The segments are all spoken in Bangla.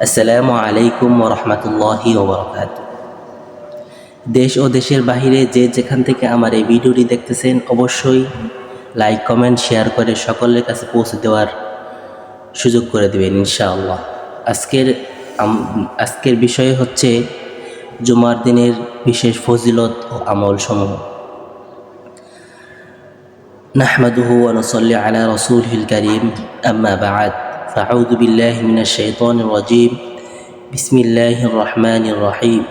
আসসালামু আলাইকুম ওয়া রাহমাতুল্লাহি ওয়া বারাকাতুহু। দেশ ও দেশের বাহিরে যে যেখান থেকে আমার এই ভিডিওটি দেখতেছেন, অবশ্যই লাইক, কমেন্ট, শেয়ার করে সকলের কাছে পৌঁছে দেওয়ার সুযোগ করে দেবেন ইনশাআল্লাহ। আজকের বিষয় হচ্ছে জুমার দিনের বিশেষ ফজিলত ও আমল সমূহ। নাহমাদুহু ওয়া নুসাল্লি আলা রাসূলিল কারীম, আম্মা বা'দ, ফাআউযু বিল্লাহি মিনাশ শাইতানির রাজীম। বিসমিল্লাহির রহমানির রহিম।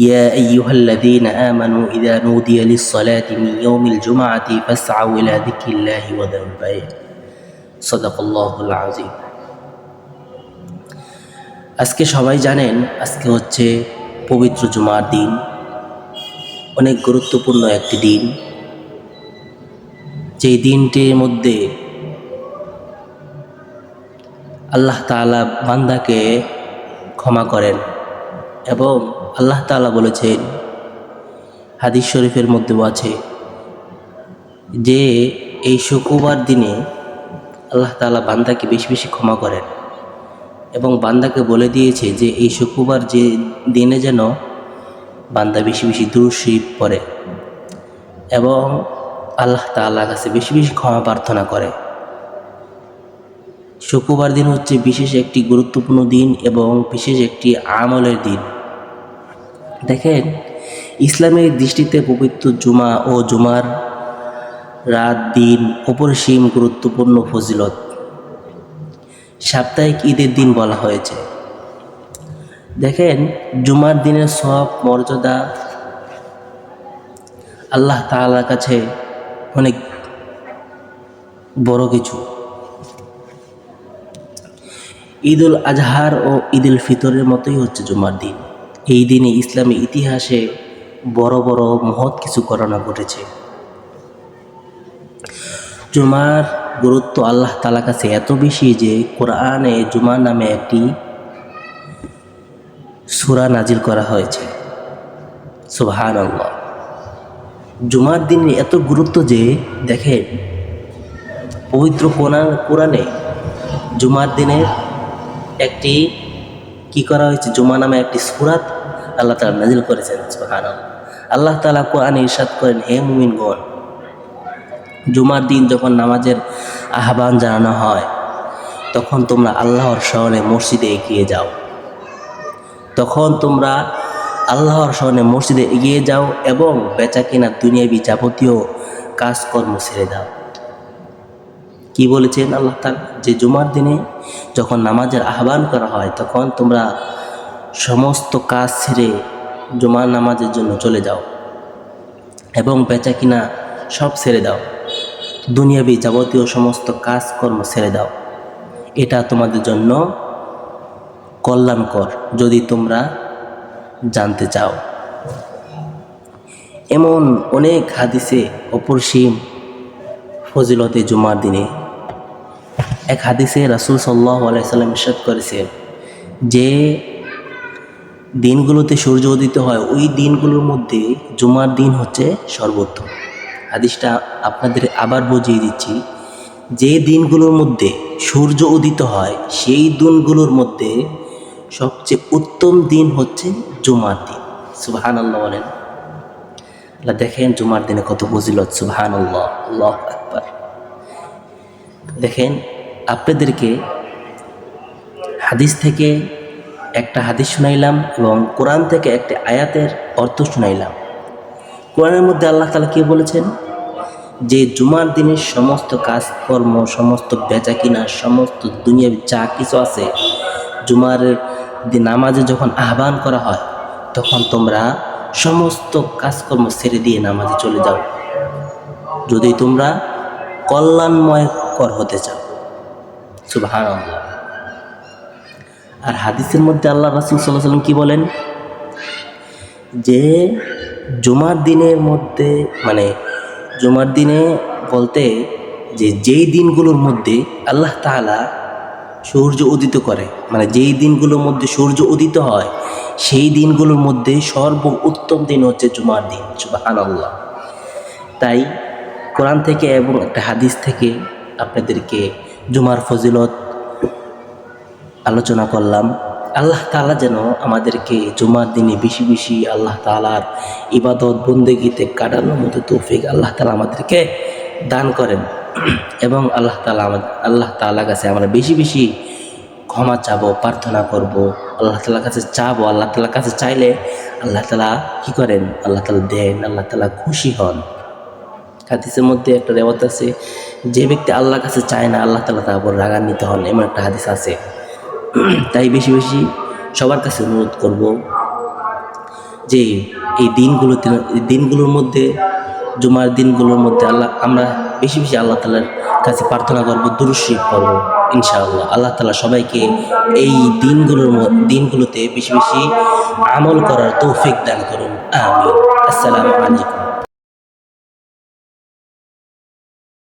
يا أيها الذين آمنوا إذا نودي للصلاة من يوم الجمعة فاسعوا إلى ذكر الله وذروا البيع صدق الله العظيم। আজকে সবাই জানেন, আজকে হচ্ছে পবিত্র জুমার দিন, অনেক গুরুত্বপূর্ণ একটি দিন। যেই দিনটির মধ্যে আল্লাহ তাআলা বান্দাকে ক্ষমা করেন এবং আল্লাহ তাআলা বলেছেন, হাদিস শরীফের মধ্যেও আছে যে এই শুক্রবার দিনে আল্লাহ তাআলা বান্দাকে বেশি বেশি ক্ষমা করেন এবং বান্দাকে বলে দিয়েছে যে এই শুক্রবার যে দিনে যেন বান্দা বেশি বেশি দুরূদ শরীফ পড়ে এবং আল্লাহ তাআলার কাছে বেশি বেশি ক্ষমা প্রার্থনা করে। শুক্রবার দিন হচ্ছে বিশেষ একটি গুরুত্বপূর্ণ দিন এবং বিশেষ একটি আমলের দিন। দেখেন, ইসলামের দৃষ্টিতে পবিত্র জুমা ও জুমার রাত দিন অপরিসীম গুরুত্বপূর্ণ ফজিলত। সাপ্তাহিক ঈদের দিন বলা হয়েছে। দেখেন, জুমার দিনের সওয়াব মর্যাদা আল্লাহ তাআলার কাছে অনেক বড় কিছু। ঈদুল আজহার ও ঈদুল ফিতরের মতোই হচ্ছে জুমার দিন। এই দিনে ইসলামী ইতিহাসে বড় বড় মহৎ কিছু ঘটনা ঘটেছে। জুমার গুরুত্ব আল্লাহ তাআলার কাছে এত বেশি যে কোরআনে জুমা নামে একটি সূরা নাজিল করা হয়েছে। সুবহানাল্লাহ। জুমার দিনের এত গুরুত্ব যে দেখেন, পবিত্র কোরআনে জুমার দিনের একটি কি করা হয়েছে, জুমা নামে একটি সূরা আল্লাহ তাআলা নাজিল করেছেন। সুবহানাল্লাহ। আল্লাহ তাআলা কোরআনে ইরশাদ করেন, হে মুমিনগণ, জুমার দিন যখন নামাজের আহ্বান জানানো হয় তখন তোমরা আল্লাহর স্মরণে মসজিদে এগিয়ে যাও। তখন তোমরা আল্লাহর স্মরণে মসজিদে এগিয়ে যাও এবং বেচাকেনা দুনিয়াবি যাবতীয় কাজকর্ম ছেড়ে দাও। কি বলেছেন আল্লাহ তাআলা? যে জুমার দিনে যখন নামাজের আহ্বান করা হয় তখন তোমরা সমস্ত কাজ ছেড়ে জুমার নামাজের জন্য চলে যাও এবং বেচাকেনা সব ছেড়ে দাও, দুনিয়াবি যাবতীয় সমস্ত কাজকর্ম ছেড়ে দাও। এটা তোমাদের জন্য কল্যাণকর যদি তোমরা জানতে চাও। এমন অনেক হাদিসে অপরিসীম ফজিলতে জুমার দিনে। এক হাদিসে রাসূল সাল্লাল্লাহু আলাইহি ওয়াসাল্লাম ইরশাদ করেছেন যে দিনগুলোতে সূর্য উদিত হয় ওই দিনগুলোর মধ্যে জুমার দিন হচ্ছে সর্বোত্তম। হাদিসটা আপনাদের আবার বুঝিয়ে দিচ্ছি, যে দিনগুলোর মধ্যে সূর্য উদিত হয় সেই দিনগুলোর মধ্যে সবচেয়ে উত্তম দিন হচ্ছে জুমার দিন। সুবহানাল্লাহ বলেন। দেখেন জুমার দিনে কত ফজিলত। সুবহানাল্লাহ, আল্লাহু আকবার। দেখেন, আপনাদেরকে হাদিস থেকে একটা হাদিস শুনাইলাম এবং কোরআন থেকে একটা আয়াতের অর্থ শুনাইলাম। কোরআনের মধ্যে আল্লাহ তাআলা কি বলেছেন, যে জুমার দিনের সমস্ত কাজকর্ম, সমস্ত বেচাকিনা, সমস্ত দুনিয়াবি যা কিছু আছে, জুমার দিন নামাজে যখন আহ্বান করা হয় তখন তোমরা সমস্ত কাজকর্ম ছেড়ে দিয়ে নামাজে চলে যাও যদি তোমরা কল্যাণময়কর হতে চাও। সুবহানাল্লাহ। আর হাদিসের মধ্যে আল্লাহ রাসূল সাল্লাল্লাহু আলাইহি ওয়াসাল্লাম কি বলেন, যে জুমার দিনের মধ্যে জুমার দিনে বলতে যে যেই দিনগুলোর মধ্যে আল্লাহ তাআলা সূর্য উদিত করে, যেই দিনগুলোর মধ্যে সূর্য উদিত হয় সেই দিনগুলোর মধ্যে সর্বোত্তম দিন হচ্ছে জুমার দিন। সুবহানাল্লাহ। তাই কোরআন থেকে এবং একটা হাদিস থেকে আপনাদেরকে জুমার ফজিলত আলোচনা করলাম। আল্লাহ তাআলা যেন আমাদেরকে জুমার দিনে বেশি বেশি আল্লাহ তাআলার ইবাদত বন্দেগীতে কাটানোর মতো তৌফিক আল্লাহ তাআলা আমাদেরকে দান করেন এবং আল্লাহ তাআলার কাছে আমরা বেশি বেশি ক্ষমা চাবো, প্রার্থনা করব, আল্লাহ তাআলার কাছে চাবো। আল্লাহ তাআলার কাছে চাইলে আল্লাহ তাআলা কী করেন? আল্লাহ তাআলা দেন, আল্লাহ তাআলা খুশি হন। হাদিসের মধ্যে একটা রেওয়াত আছে, যে ব্যক্তি আল্লাহর কাছে চায় না আল্লাহ তাআলা তার উপর রাগান্বিত হন, এমন একটা হাদিস আছে। তাই বেশি বেশি সবার কাছে অনুরোধ করব যে এই দিনগুলোর মধ্যে, জুমার দিনগুলোর মধ্যে আমরা বেশি বেশি আল্লাহ তাআলার কাছে প্রার্থনা করব, দুরূদ শরীফ পড়ব ইনশাআল্লাহ। আল্লাহ তাআলা সবাইকে এই দিনগুলোতে বেশি বেশি আমল করার তৌফিক দান করুন। আমিন। আসসালামু আলাইকুম।